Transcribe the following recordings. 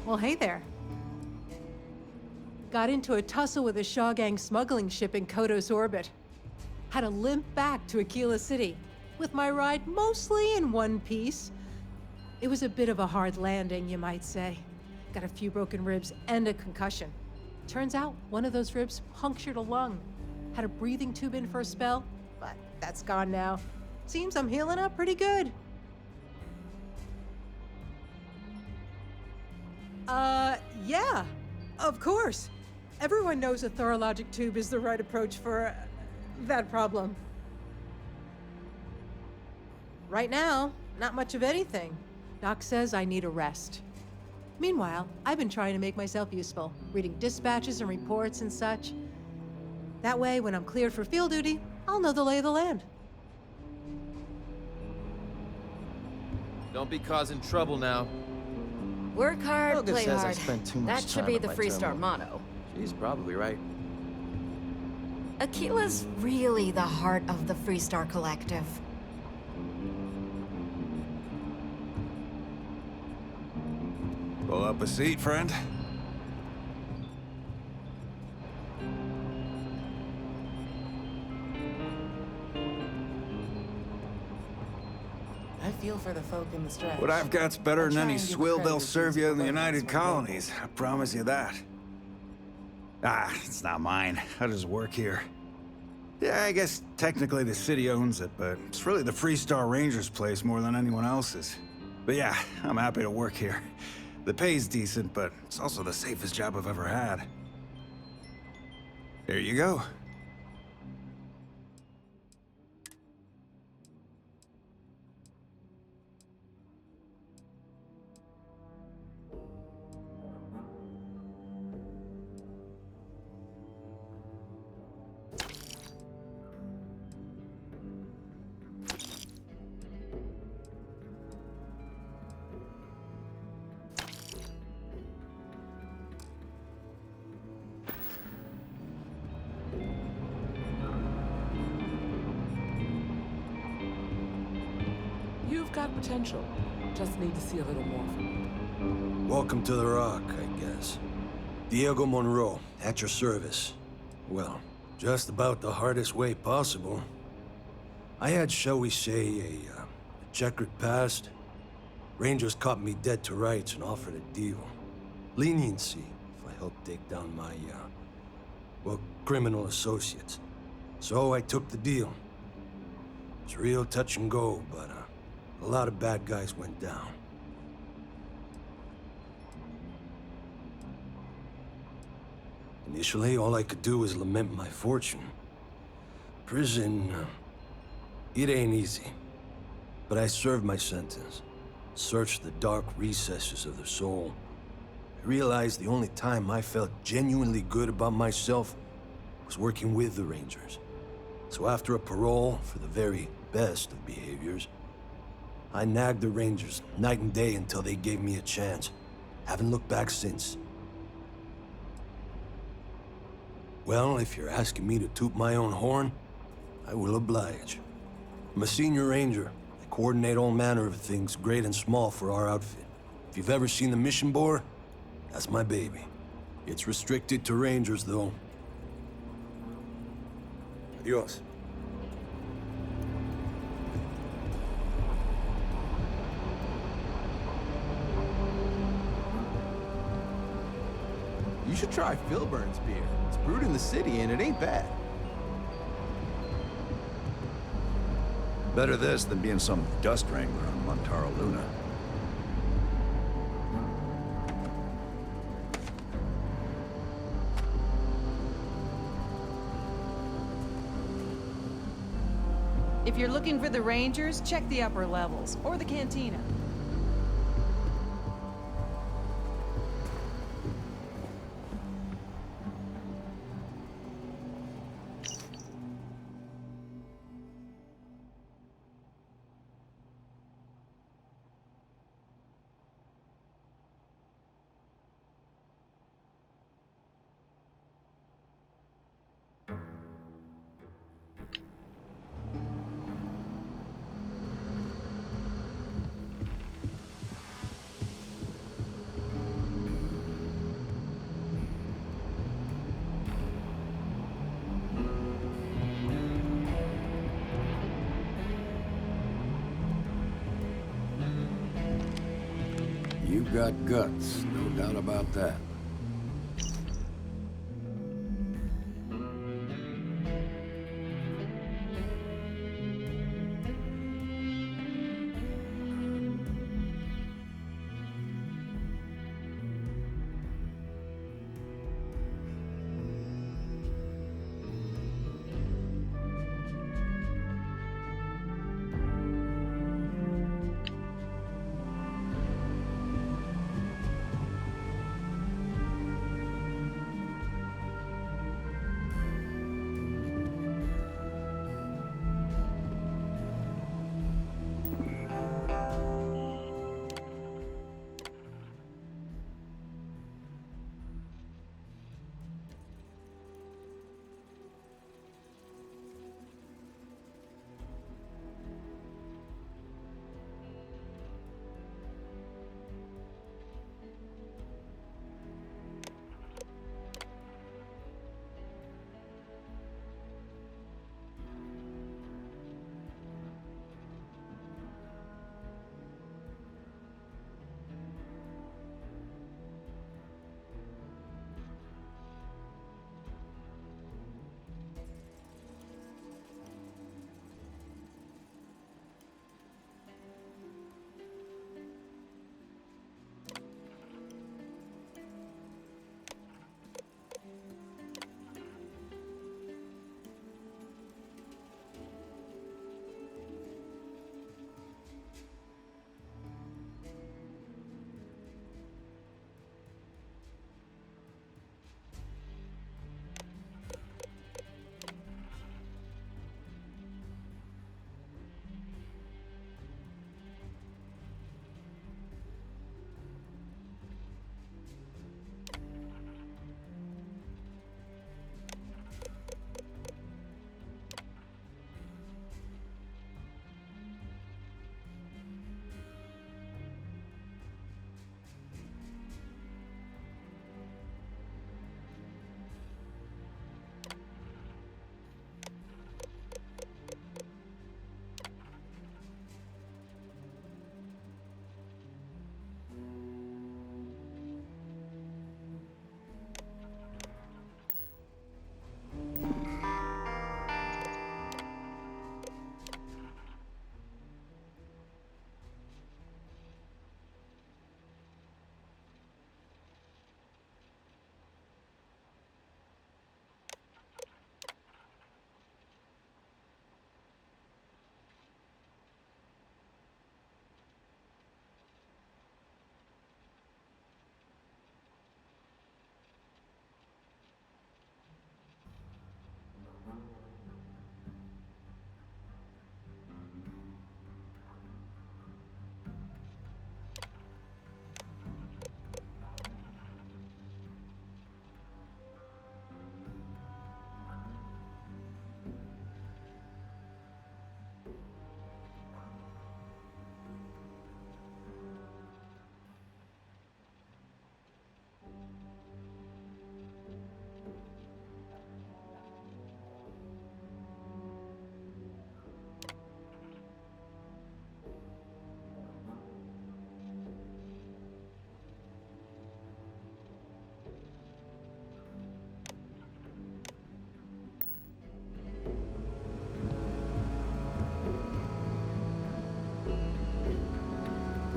Well, hey there. Got into a tussle with a Shaw Gang smuggling ship in Kodos orbit. Had to limp back to Aquila City, with my ride mostly in one piece. It was a bit of a hard landing, you might say. Got a few broken ribs and a concussion. Turns out one of those ribs punctured a lung. Had a breathing tube in for a spell, but that's gone now. Seems I'm healing up pretty good. Yeah, of course. Everyone knows a thorologic tube is the right approach for that problem. Right now, not much of anything. Doc says I need a rest. Meanwhile, I've been trying to make myself useful, reading dispatches and reports and such. That way, when I'm cleared for field duty, I'll know the lay of the land. Don't be causing trouble now. Work hard, Olga play says I hard. spent too much That should time be at the my Freestar terminal. motto. She's probably right. Aquila's really the heart of the Freestar Collective. Pull up a seat, friend. I feel for the folk in the stretch. What I've got's better I'll than try any and give swill credit they'll to serve you in the Superman United as my Colonies. I promise you that. Ah, it's not mine. I just work here. Yeah, I guess technically the city owns it, but it's really the Freestar Rangers' place more than anyone else's. But yeah, I'm happy to work here. The pay's decent, but it's also the safest job I've ever had. There you go. You've got potential. Just need to see a little more from you. Welcome to the Rock, I guess. Diego Monroe, at your service. Well, just about the hardest way possible. I had, shall we say, a checkered past. Rangers caught me dead to rights and offered a deal. Leniency, if I helped take down my, well, criminal associates. So I took the deal. It's real touch and go, but, a lot of bad guys went down. Initially, all I could do was lament my fortune. Prison, it ain't easy. But I served my sentence. Searched the dark recesses of the soul. I realized the only time I felt genuinely good about myself was working with the Rangers. So after a parole for the very best of behaviors, I nagged the Rangers night and day until they gave me a chance. Haven't looked back since. Well, if you're asking me to toot my own horn, I will oblige. I'm a senior ranger. I coordinate all manner of things, great and small, for our outfit. If you've ever seen the mission board, that's my baby. It's restricted to rangers, though. Adios. You should try Philburn's beer. It's brewed in the city and it ain't bad. Better this than being some dust wrangler on Montaro Luna. If you're looking for the Rangers, check the upper levels, or the cantina. You've got guts, no doubt about that.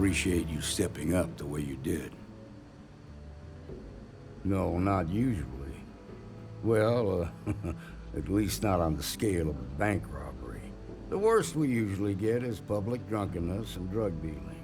Appreciate you stepping up the way you did. No, not usually. Well, at least not on the scale of a bank robbery. The worst we usually get is public drunkenness and drug dealing.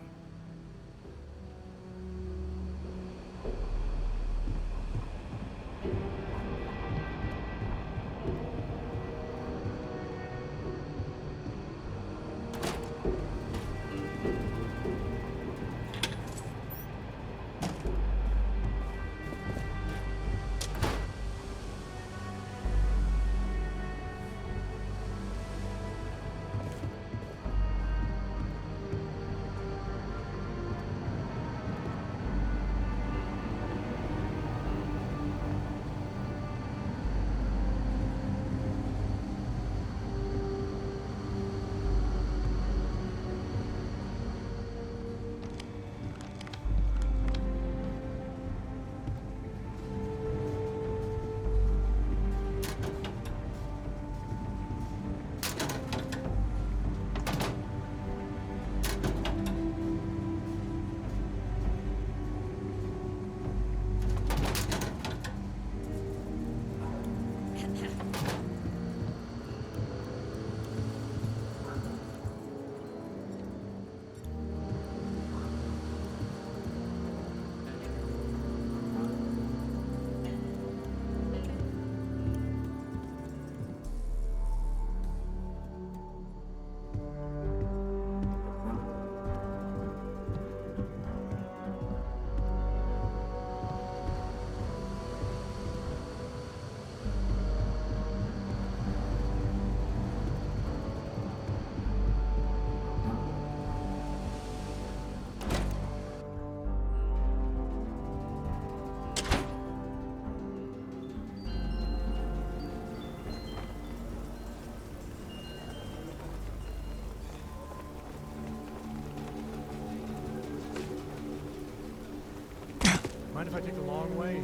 Mind if I take the long way?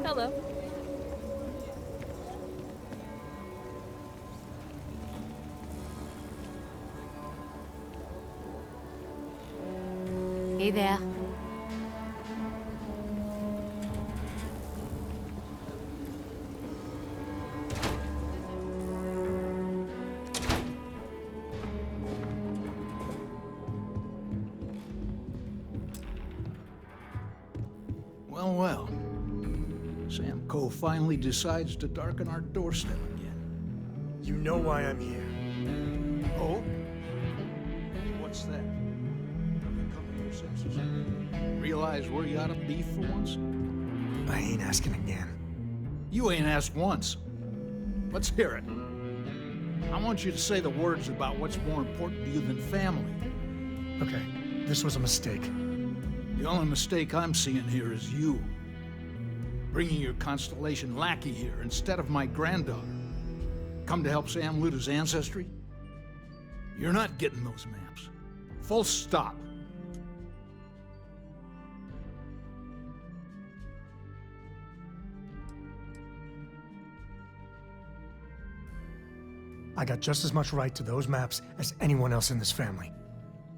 Hello. Hey there. Well, well. Sam Cole finally decides to darken our doorstep again. You know why I'm here. Oh? What's that? Have you come to your senses? Realize where you ought to be for once? I ain't asking again. You ain't asked once. Let's hear it. I want you to say the words about what's more important to you than family. Okay, this was a mistake. The only mistake I'm seeing here is you. Bringing your Constellation lackey here instead of my granddaughter. Come to help Sam loot his ancestry? You're not getting those maps. Full stop. I got just as much right to those maps as anyone else in this family.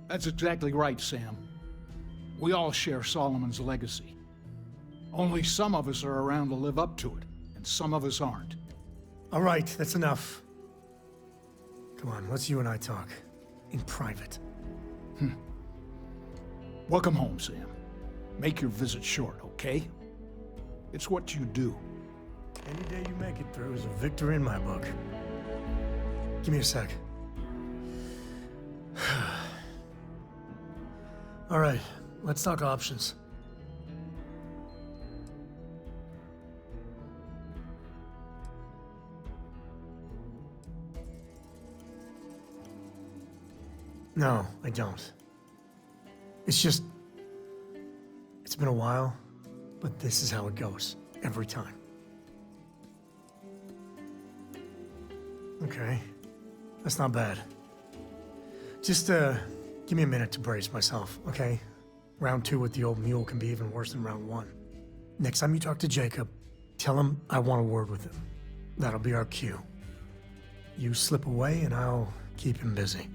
That's exactly right, Sam. We all share Solomon's legacy. Only some of us are around to live up to it, and some of us aren't. All right, that's enough. Come on, let's you and I talk. In private. Welcome home, Sam. Make your visit short, okay? It's what you do. Any day you make it through is a victory in my book. Give me a sec. All right, let's talk options. No, I don't. It's been a while, but this is how it goes, every time. Okay, that's not bad. Just, give me a minute to brace myself, okay? Round 2 with the old mule can be even worse than round 1. Next time you talk to Jacob, tell him I want a word with him. That'll be our cue. You slip away and I'll keep him busy.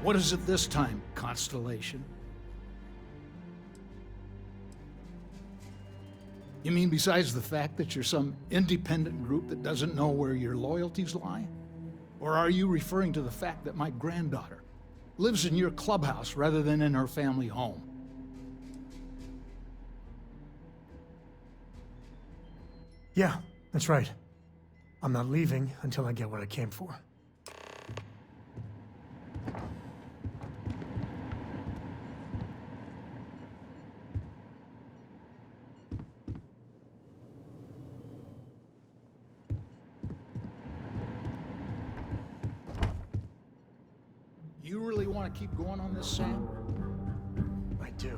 What is it this time, Constellation? You mean besides the fact that you're some independent group that doesn't know where your loyalties lie? Or are you referring to the fact that my granddaughter lives in your clubhouse rather than in her family home? Yeah, that's right. I'm not leaving until I get what I came for. You really want to keep going on this, Sam? I do.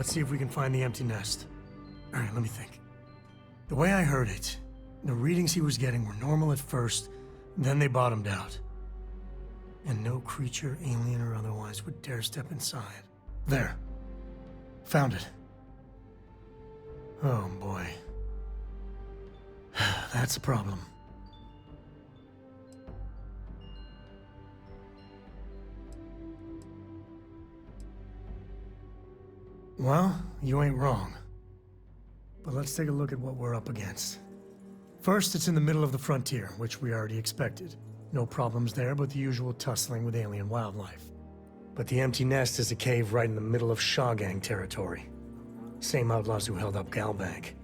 let's see if we can find the empty nest. All right, let me think. The way I heard it, the readings he was getting were normal at first, then they bottomed out. And no creature, alien or otherwise, would dare step inside. There. Found it. Oh boy. That's a problem. Well, you ain't wrong. But let's take a look at what we're up against. First, it's in the middle of the frontier, which we already expected. No problems there, but the usual tussling with alien wildlife. But the empty nest is a cave right in the middle of Shawgang territory. Same outlaws who held up Galbank.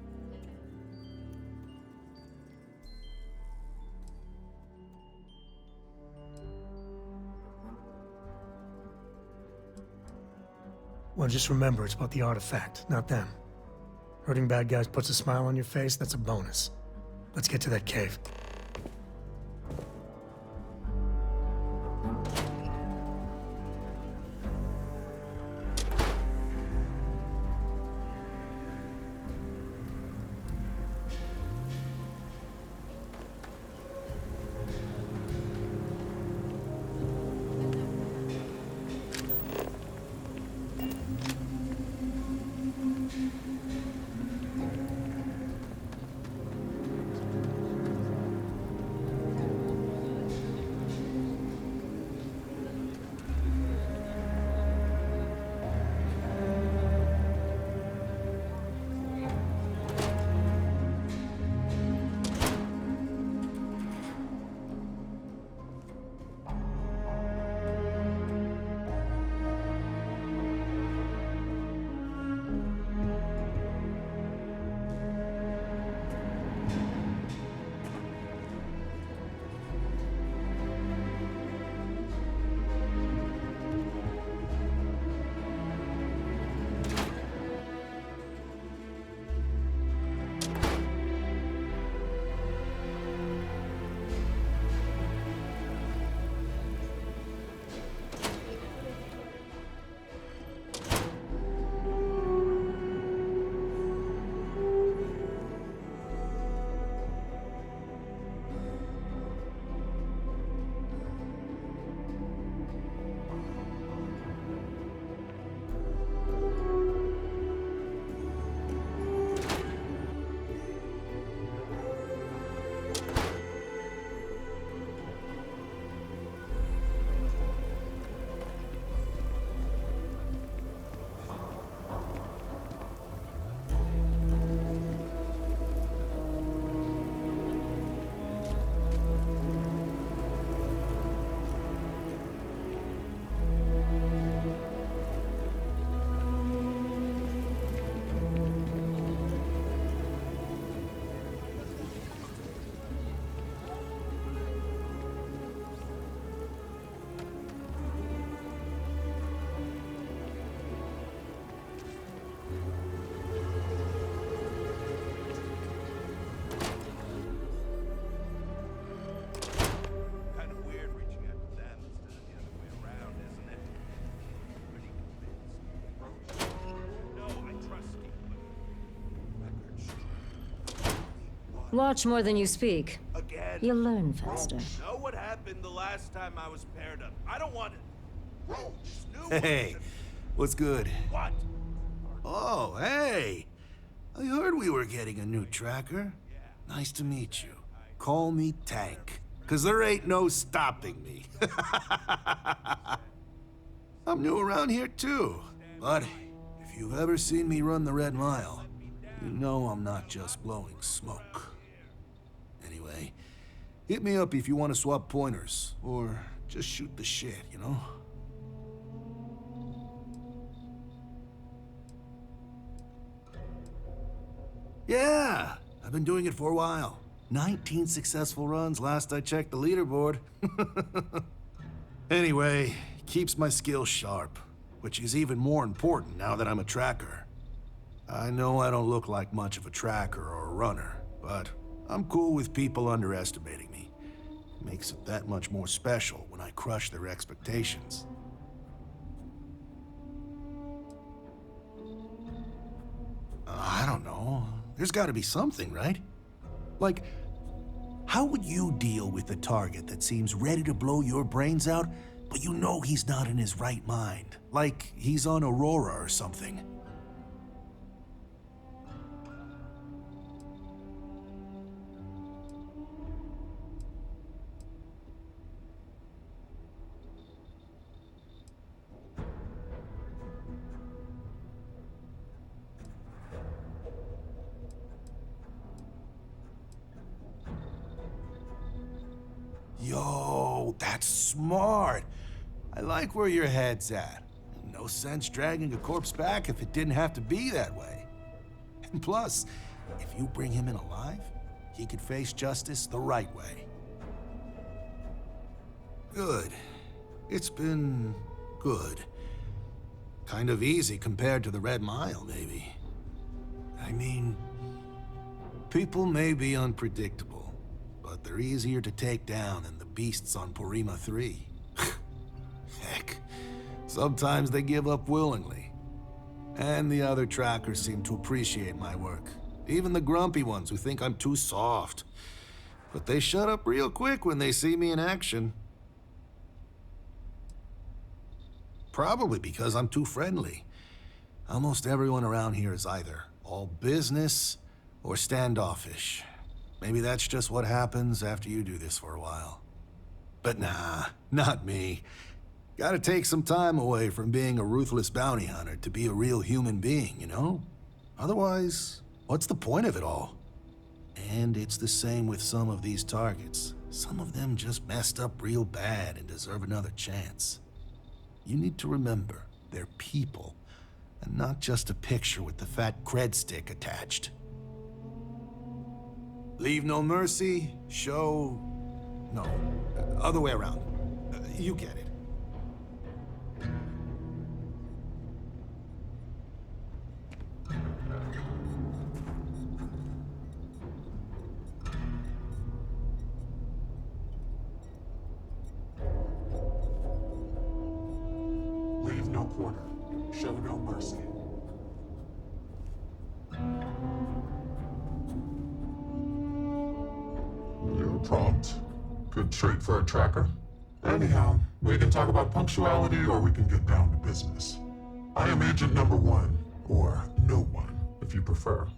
Well, just remember, it's about the artifact, not them. Hurting bad guys puts a smile on your face, that's a bonus. Let's get to that cave. Watch more than you speak. Again. You'll learn faster. Know what happened the last time I was paired up. I don't want it. Hey, what's good? What? Oh, hey. I heard we were getting a new tracker. Nice to meet you. Call me Tank, 'cause there ain't no stopping me. I'm new around here too, but if you've ever seen me run the Red Mile, you know I'm not just blowing smoke. Anyway, hit me up if you want to swap pointers, or just shoot the shit, you know? Yeah, I've been doing it for a while. 19 successful runs last I checked the leaderboard. Anyway, keeps my skills sharp, which is even more important now that I'm a tracker. I know I don't look like much of a tracker or a runner, but I'm cool with people underestimating me. It makes it that much more special when I crush their expectations. don't know. There's gotta be something, right? Like, how would you deal with a target that seems ready to blow your brains out, but you know he's not in his right mind? Like he's on Aurora or something. Yo, that's smart. I like where your head's at. No sense dragging a corpse back if it didn't have to be that way. And plus, if you bring him in alive, he could face justice the right way. Good. It's been good. Kind of easy compared to the Red Mile, maybe. I mean, people may be unpredictable, but they're easier to take down than the beasts on Porima 3. Heck, sometimes they give up willingly. And the other trackers seem to appreciate my work. Even the grumpy ones who think I'm too soft. But they shut up real quick when they see me in action. Probably because I'm too friendly. Almost everyone around here is either all business or standoffish. Maybe that's just what happens after you do this for a while. But nah, not me. Gotta take some time away from being a ruthless bounty hunter to be a real human being, you know? Otherwise, what's the point of it all? And it's the same with some of these targets. Some of them just messed up real bad and deserve another chance. You need to remember, they're people, and not just a picture with the fat cred stick attached. Leave no mercy, show... No, other way around. You get it. Leave no quarter, show no mercy. You're prompt. Good trait for a tracker. Anyhow, we can talk about punctuality or we can get down to business. I am Agent Number 1, or No One, if you prefer.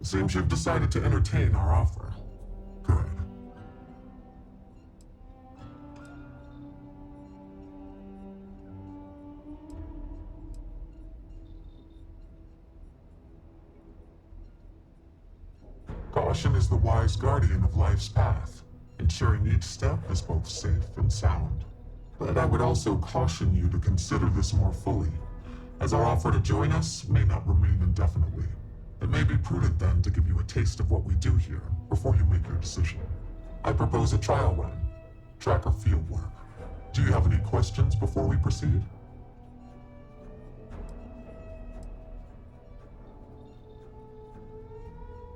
It seems you've decided to entertain our offer. Good. Caution is the wise guardian of life's path, ensuring each step is both safe and sound. But I would also caution you to consider this more fully, as our offer to join us may not remain indefinitely. It may be prudent then to give you a taste of what we do here before you make your decision. I propose a trial run, tracker fieldwork. Do you have any questions before we proceed?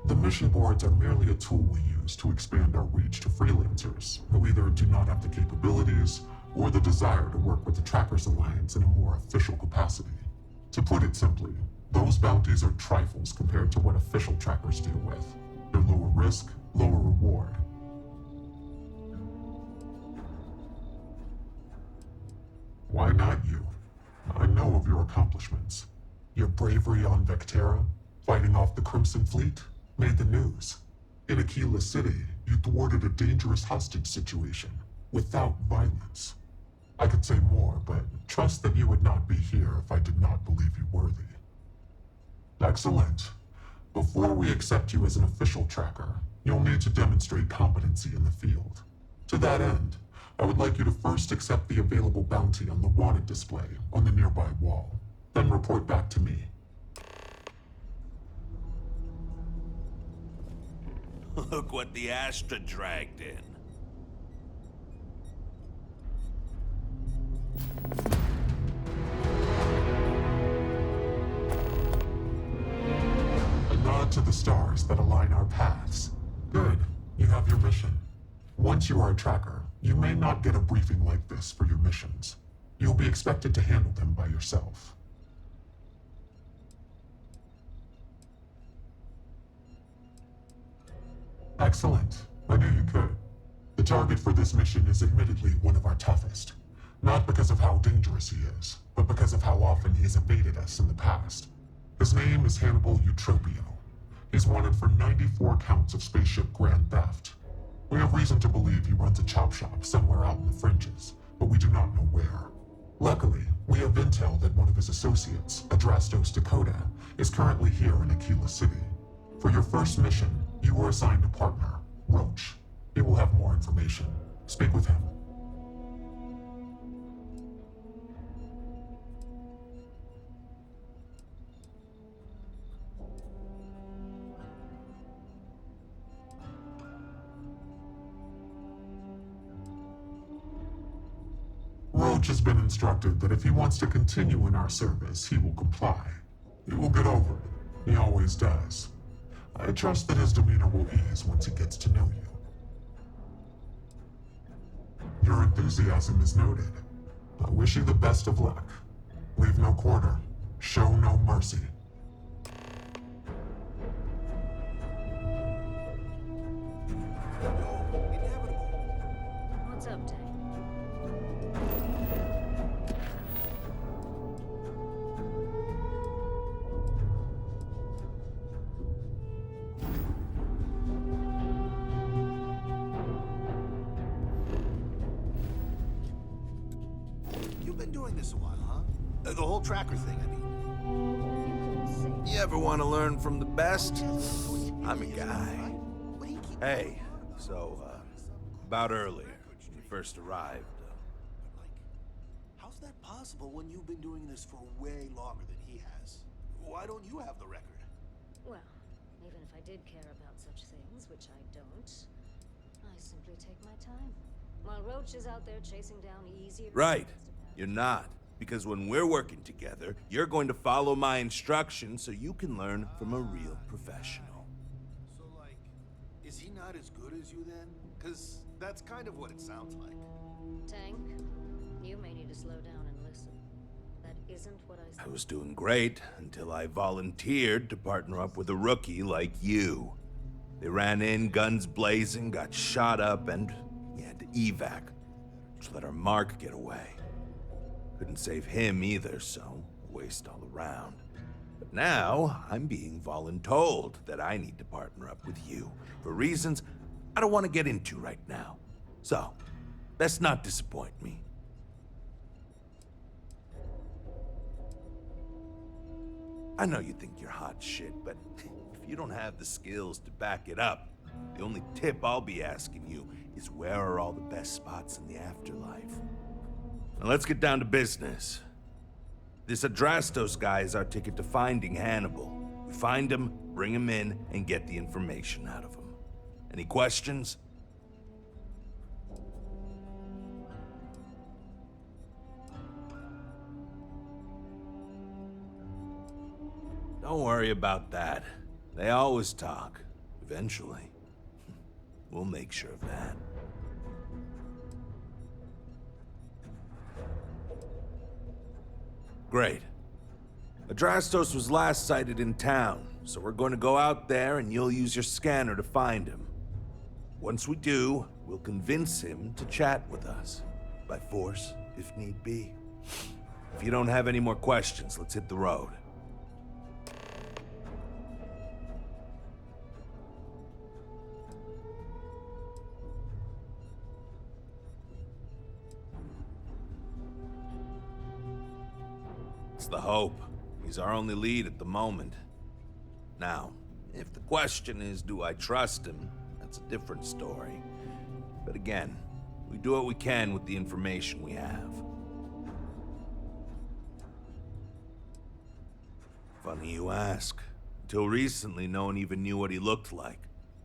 The mission boards are merely a tool we use to expand our reach to freelancers who either do not have the capabilities or the desire to work with the Trackers Alliance in a more official capacity. To put it simply, those bounties are trifles compared to what official trackers deal with. They're lower risk, lower reward. Why not you? I know of your accomplishments. Your bravery on Vectera, fighting off the Crimson Fleet, made the news. In Aquila City, you thwarted a dangerous hostage situation without violence. I could say more, but trust that you would not be here if I did not believe you worthy. Excellent. Before we accept you as an official tracker, you'll need to demonstrate competency in the field. To that end, I would like you to first accept the available bounty on the wanted display on the nearby wall, then report back to me. Look what the Astra dragged in. A nod to the stars that align our paths. Good. You have your mission. Once you are a tracker, you may not get a briefing like this for your missions. You'll be expected to handle them by yourself. Excellent. I knew you could. The target for this mission is admittedly one of our toughest. Not because of how dangerous he is, but because of how often he has evaded us in the past. His name is Hannibal Eutropio. He's wanted for 94 counts of spaceship grand theft. We have reason to believe he runs a chop shop somewhere out in the fringes, but we do not know where. Luckily, we have intel that one of his associates, Adrastos Dakota, is currently here in Aquila City. For your first mission, you were assigned a partner, Roach. He will have more information. Speak with him. Roach has been instructed that if he wants to continue in our service, he will comply. He will get over it. He always does. I trust that his demeanor will ease once he gets to know you. Your enthusiasm is noted. I wish you the best of luck. Leave no quarter. Show no mercy. What's up, Tank? You've been doing this a while, huh? The whole tracker thing, I mean. You ever want to learn from the best? I'm a guy. Hey, so, about earlier, when you first arrived. How's that possible when you've been doing this for way longer than he has? Why don't you have the record? Well, even if I did care about such things, which I don't, I simply take my time. While Roach is out there chasing down easier... Right. You're not. Because when we're working together, you're going to follow my instructions so you can learn from a real professional. So, like, is he not as good as you then? Because that's kind of what it sounds like. Tank, you may need to slow down and listen. That isn't what I said. I was doing great until I volunteered to partner up with a rookie like you. They ran in, guns blazing, got shot up, and we had to evac, which let our mark get away. Couldn't save him either, so waste all around. But now, I'm being voluntold that I need to partner up with you, for reasons I don't want to get into right now. So, best not disappoint me. I know you think you're hot shit, but if you don't have the skills to back it up, the only tip I'll be asking you is where are all the best spots in the afterlife? Now let's get down to business. This Adrastos guy is our ticket to finding Hannibal. We find him, bring him in, and get the information out of him. Any questions? Don't worry about that. They always talk. Eventually. We'll make sure of that. Great. Adrastos was last sighted in town, so we're going to go out there and you'll use your scanner to find him. Once we do, we'll convince him to chat with us. By force, if need be. If you don't have any more questions, let's hit the road. It's the hope. He's our only lead at the moment. Now, if the question is, do I trust him? That's a different story. But again, we do what we can with the information we have. Funny you ask. Until recently, no one even knew what he looked like.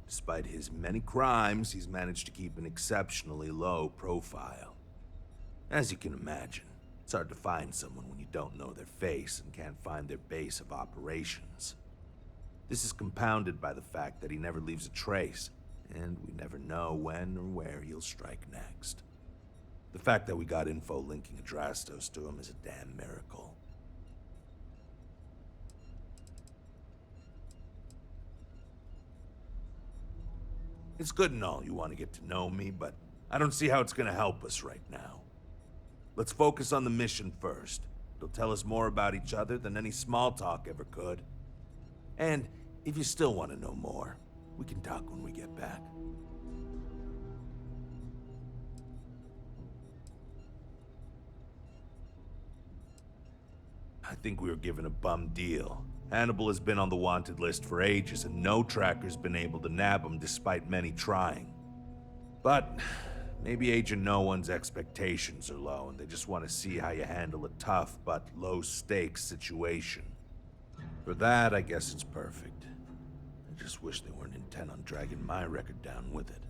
Despite his many crimes, he's managed to keep an exceptionally low profile. As you can imagine, it's hard to find someone when you don't know their face and can't find their base of operations. This is compounded by the fact that he never leaves a trace, and we never know when or where he'll strike next. The fact that we got info linking Adrastos to him is a damn miracle. It's good and all you want to get to know me, but I don't see how it's gonna help us right now. Let's focus on the mission first. It'll tell us more about each other than any small talk ever could. And if you still want to know more, we can talk when we get back. I think we were given a bum deal. Hannibal has been on the wanted list for ages, and no tracker's been able to nab him despite many trying. But maybe Agent No One's expectations are low, and they just want to see how you handle a tough but low-stakes situation. For that, I guess it's perfect. I just wish they weren't intent on dragging my record down with it.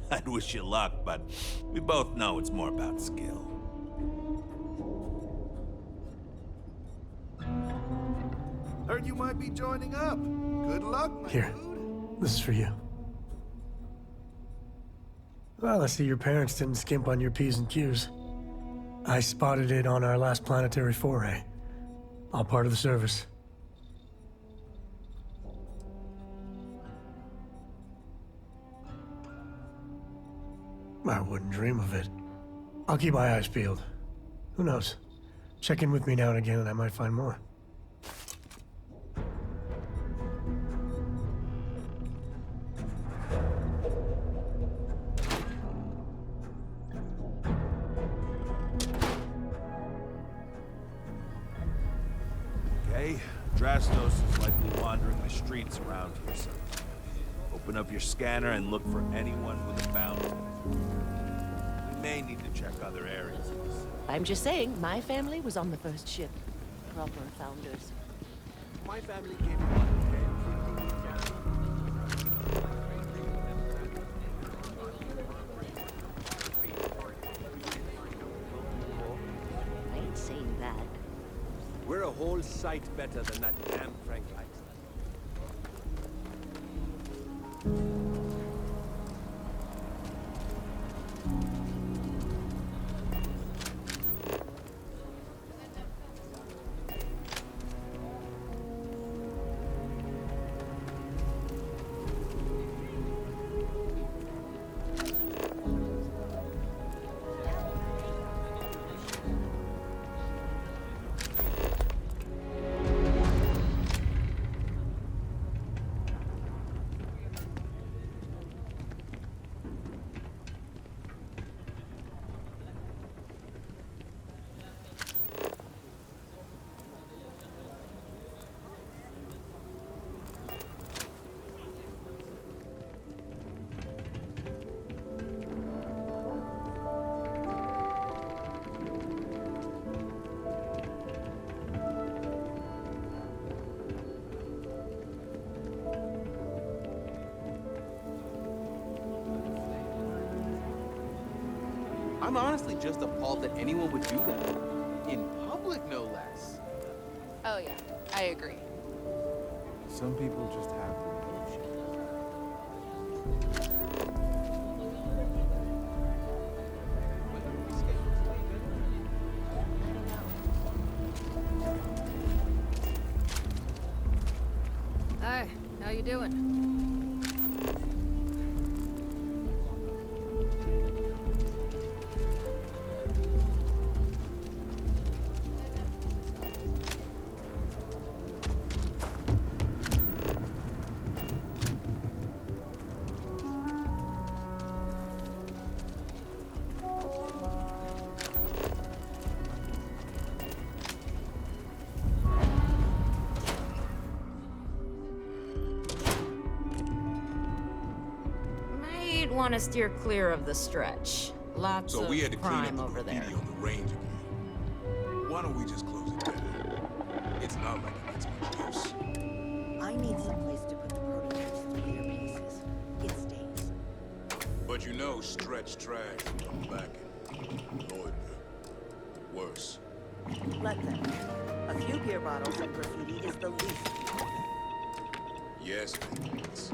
I'd wish you luck, but we both know it's more about skill. Heard you might be joining up. Good luck, my Here, dude. this is for you. Well, I see your parents didn't skimp on your P's and Q's. I spotted it on our last planetary foray. All part of the service. I wouldn't dream of it. I'll keep my eyes peeled. Who knows? Check in with me now and again and I might find more. Okay, Drastos is likely wandering the streets around here somewhere. Open up your scanner and look for anyone with a bounty. We may need to check other areas. I'm just saying, my family was on the first ship. Proper founders. My family came on. I ain't saying that. We're a whole sight better than that damn Frank Ice. I'm honestly just appalled that anyone would do that. In public, no less. Oh yeah, I agree. Some people just have the Hi, how you doing? Might want to steer clear of the stretch. Lots So of we had to clean up crime the over there. graffiti on the range again. Why don't we just close it down? It's not like it gets much use. I need some place to put the prototypes through their paces. It stays. But you know, stretch trash and come back and loiter. Worse. Let them. A few beer bottles and graffiti is the least we want. Yes, it's...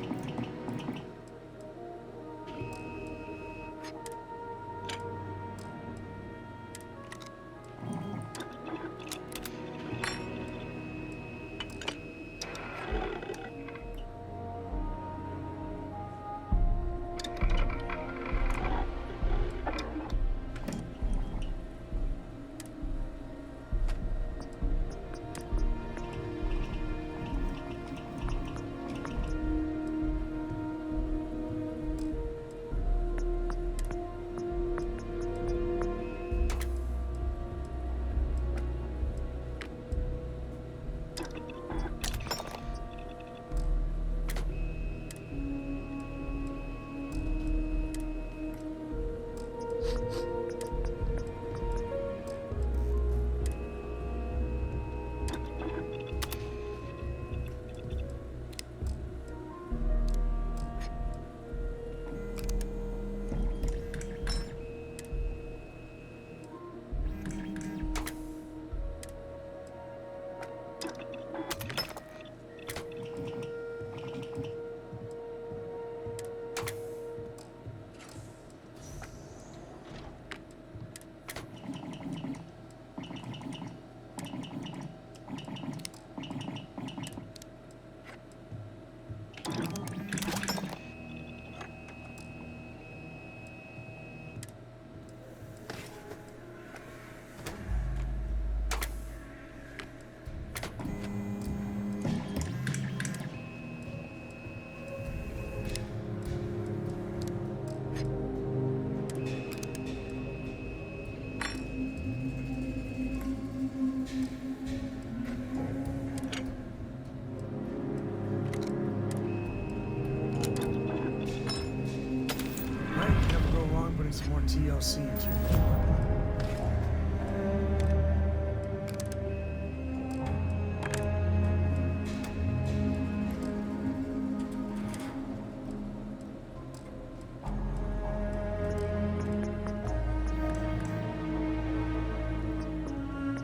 DLC into your main weapon.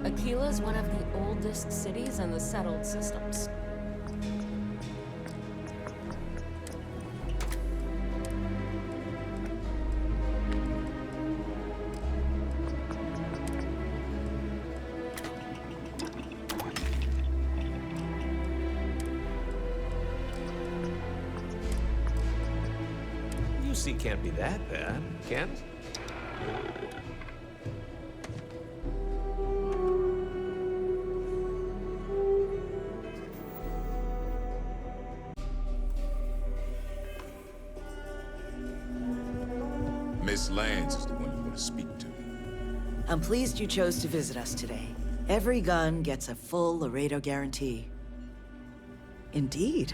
Aquila's one of the oldest cities in the settled systems. UC can't be that bad, can it? Miss Lance is the one you want to speak to. I'm pleased you chose to visit us today. Every gun gets a full Laredo guarantee. Indeed.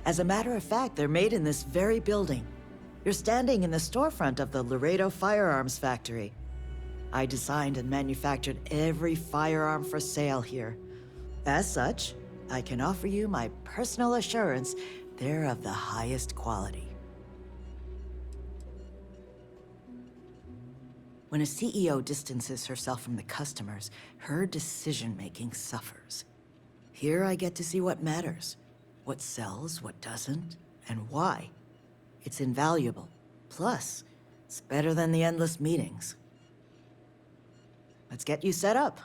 As a matter of fact, they're made in this very building. You're standing in the storefront of the Laredo Firearms Factory. I designed and manufactured every firearm for sale here. As such, I can offer you my personal assurance they're of the highest quality. When a CEO distances herself from the customers, her decision-making suffers. Here I get to see what matters, what sells, what doesn't, and why. It's invaluable. Plus, it's better than the endless meetings. Let's get you set up.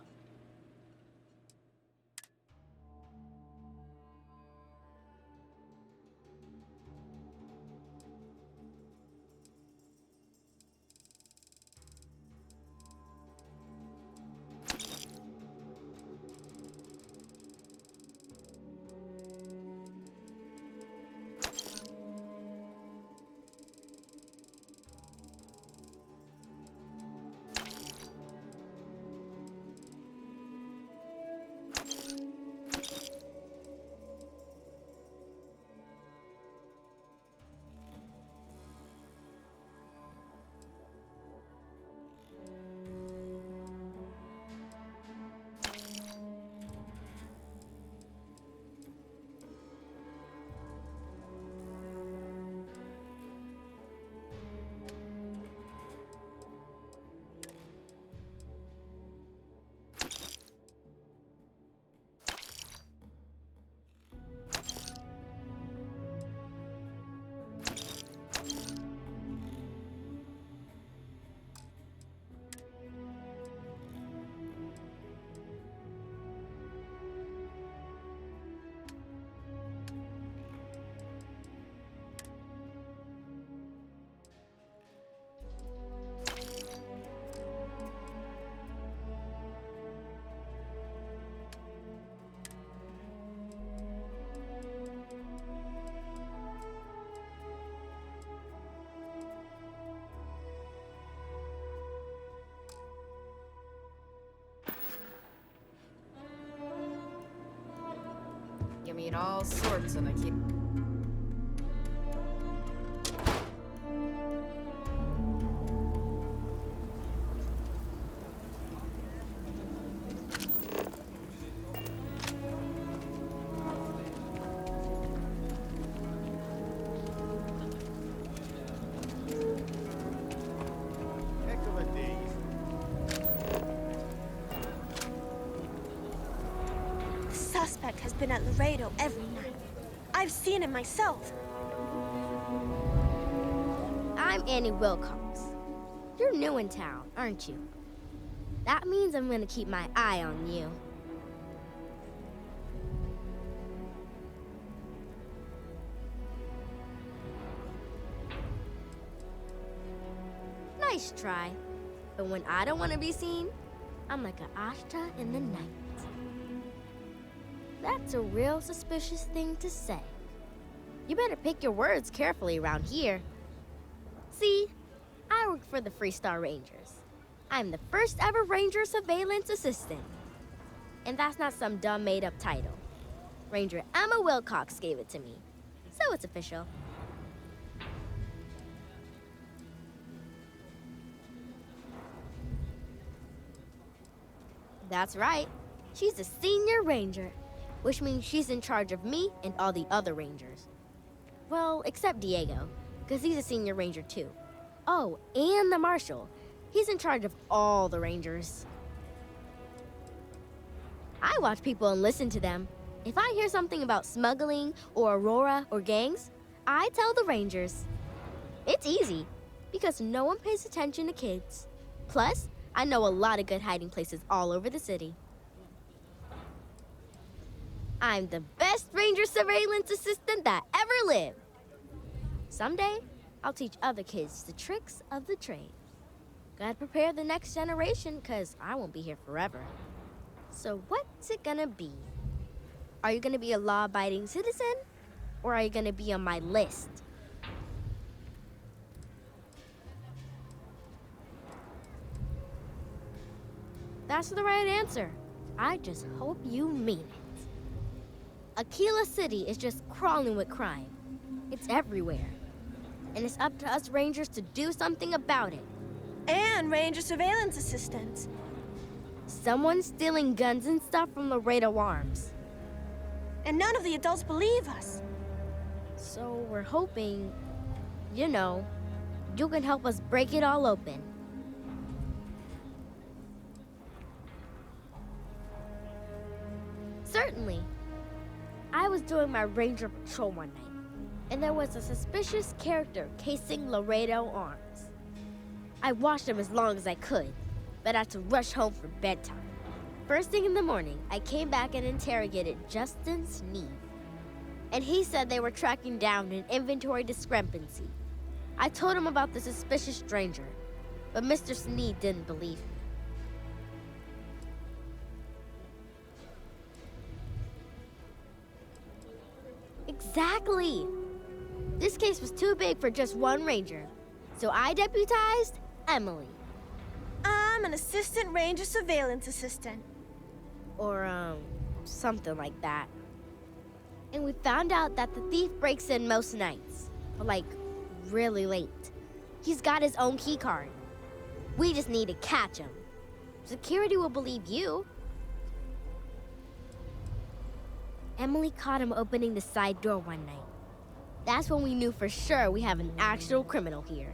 You mean all sorts of Aquila. Suspect has been at Laredo every night. I've seen him myself. I'm Annie Wilcox. You're new in town, aren't you? That means I'm gonna keep my eye on you. Nice try. But when I don't want to be seen, I'm like an ashta in the night. That's a real suspicious thing to say. You better pick your words carefully around here. See, I work for the Freestar Rangers. I'm the first ever Ranger Surveillance Assistant. And that's not some dumb made-up title. Ranger Emma Wilcox gave it to me, so it's official. That's right. She's the senior ranger, which means she's in charge of me and all the other rangers. Well, except Diego, because he's a senior ranger too. Oh, and the marshal. He's in charge of all the rangers. I watch people and listen to them. If I hear something about smuggling or Aurora or gangs, I tell the rangers. It's easy, because no one pays attention to kids. Plus, I know a lot of good hiding places all over the city. I'm the best ranger surveillance assistant that ever lived. Someday, I'll teach other kids the tricks of the trade. Gotta prepare the next generation, because I won't be here forever. So what's it gonna be? Are you gonna be a law-abiding citizen? Or are you gonna be on my list? That's the right answer. I just hope you mean it. Aquila City is just crawling with crime. It's everywhere. And it's up to us Rangers to do something about it. And Ranger surveillance assistants. Someone's stealing guns and stuff from Laredo Arms. And none of the adults believe us. So we're hoping, you know, you can help us break it all open. Certainly. I was doing my ranger patrol one night, and there was a suspicious character casing Laredo Arms. I watched him as long as I could, but I had to rush home for bedtime. First thing in the morning, I came back and interrogated Justin Sneed. And he said they were tracking down an inventory discrepancy. I told him about the suspicious stranger, but Mr. Sneed didn't believe me. Exactly! This case was too big for just one ranger, so I deputized Emily. I'm an assistant ranger surveillance assistant. Or, something like that. And we found out that the thief breaks in most nights, like, really late. He's got his own key card. We just need to catch him. Security will believe you. Emily caught him opening the side door one night. That's when we knew for sure we have an actual criminal here.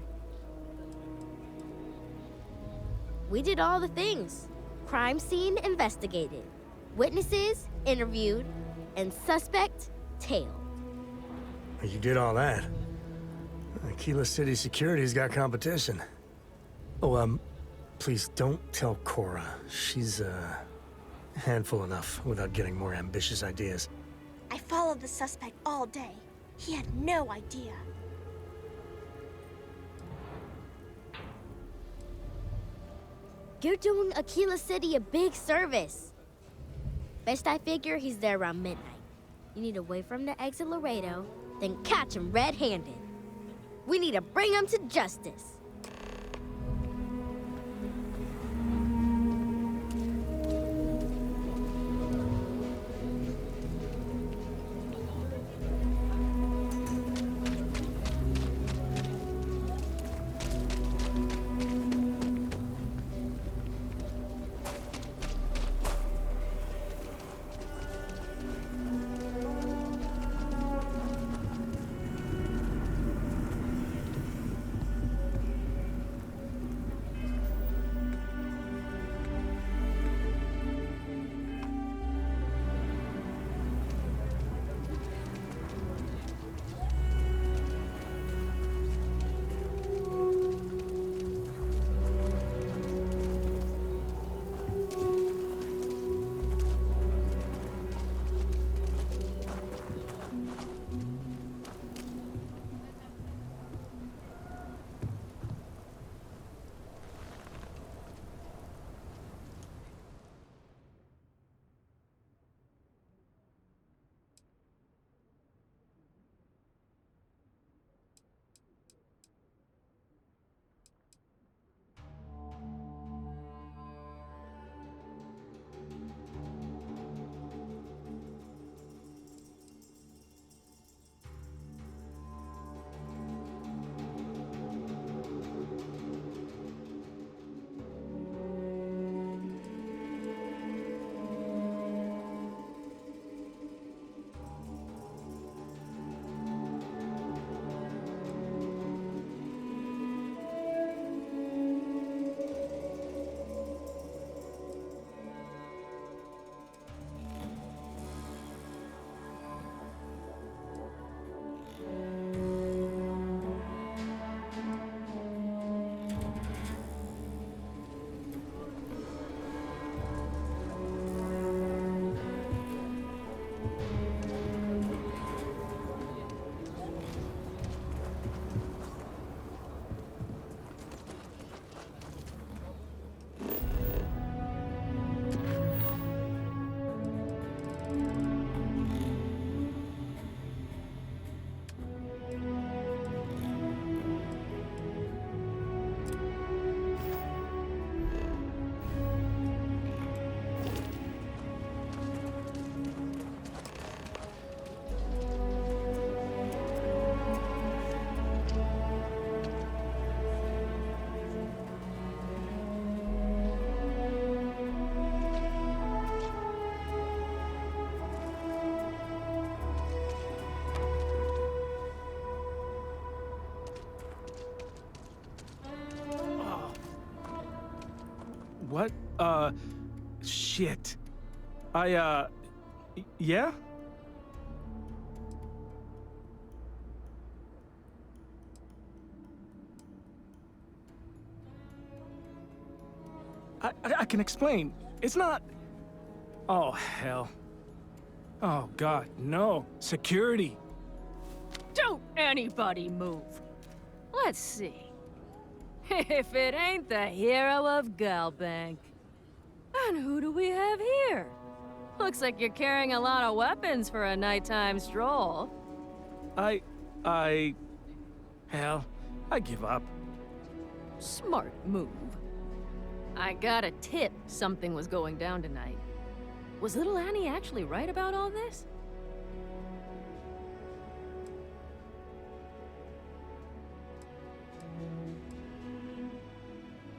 We did all the things. Crime scene investigated, witnesses interviewed, and suspect tailed. You did all that. Aquila City Security's got competition. Oh, please don't tell Cora. She's, handful enough without getting more ambitious ideas. I followed the suspect all day. He had no idea. You're doing Aquila City a big service. Best I figure he's there around midnight. You need to wait for him to exit Laredo, then catch him red-handed. We need to bring him to justice. What? Shit. Yeah? I can explain. It's not... Oh, hell. Oh, God, no. Security. Don't anybody move. Let's see. If it ain't the hero of Galbank. And who do we have here? Looks like you're carrying a lot of weapons for a nighttime stroll. Hell, I give up. Smart move. I got a tip something was going down tonight. Was little Annie actually right about all this?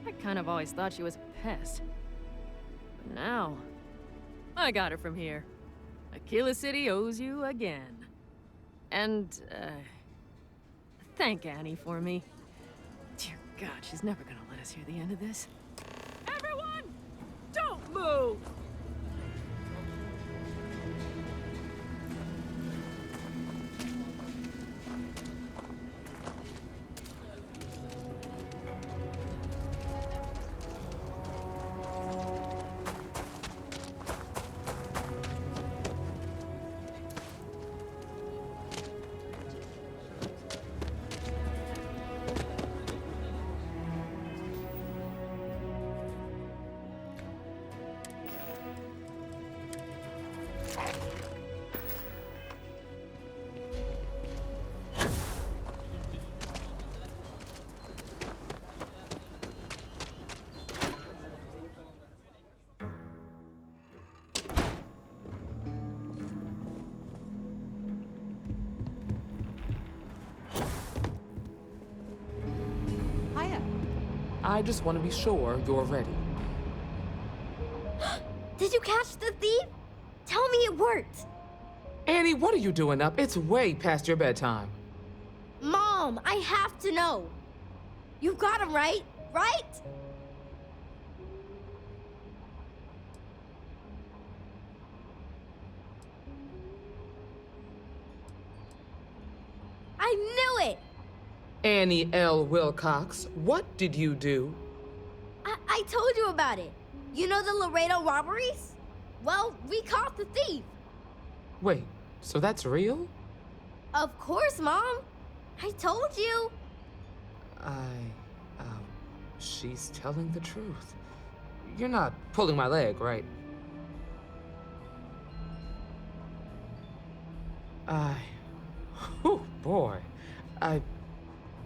I kind of always thought she was a pest. But now, I got her from here. Aquila City owes you again. And, thank Annie for me. Dear God, she's never gonna let us hear the end of this. Everyone, don't move! I just want to be sure you're ready. Did you catch the thief? Tell me it worked. Annie, what are you doing up? It's way past your bedtime. Mom, I have to know. You got him right? Right? I knew it! Annie L. Wilcox, what did you do? I told you about it. You know the Laredo robberies? Well, we caught the thief. Wait, so that's real? Of course, Mom. I told you. She's telling the truth. You're not pulling my leg, right? Whew, boy.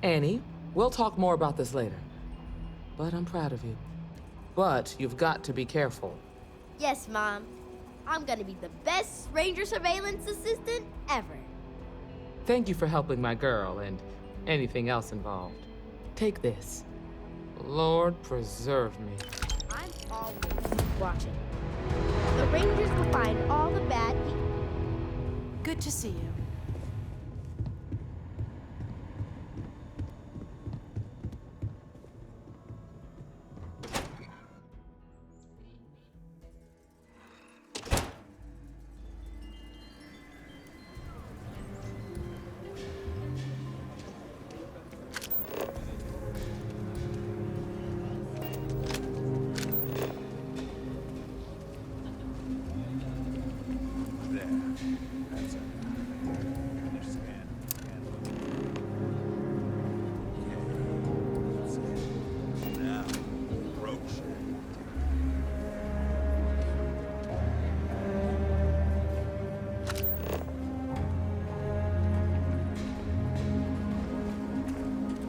Annie, we'll talk more about this later. But I'm proud of you. But you've got to be careful. Yes, Mom. I'm gonna be the best ranger surveillance assistant ever. Thank you for helping my girl and anything else involved. Take this. Lord preserve me. I'm always watching. The Rangers will find all the bad people. Good to see you.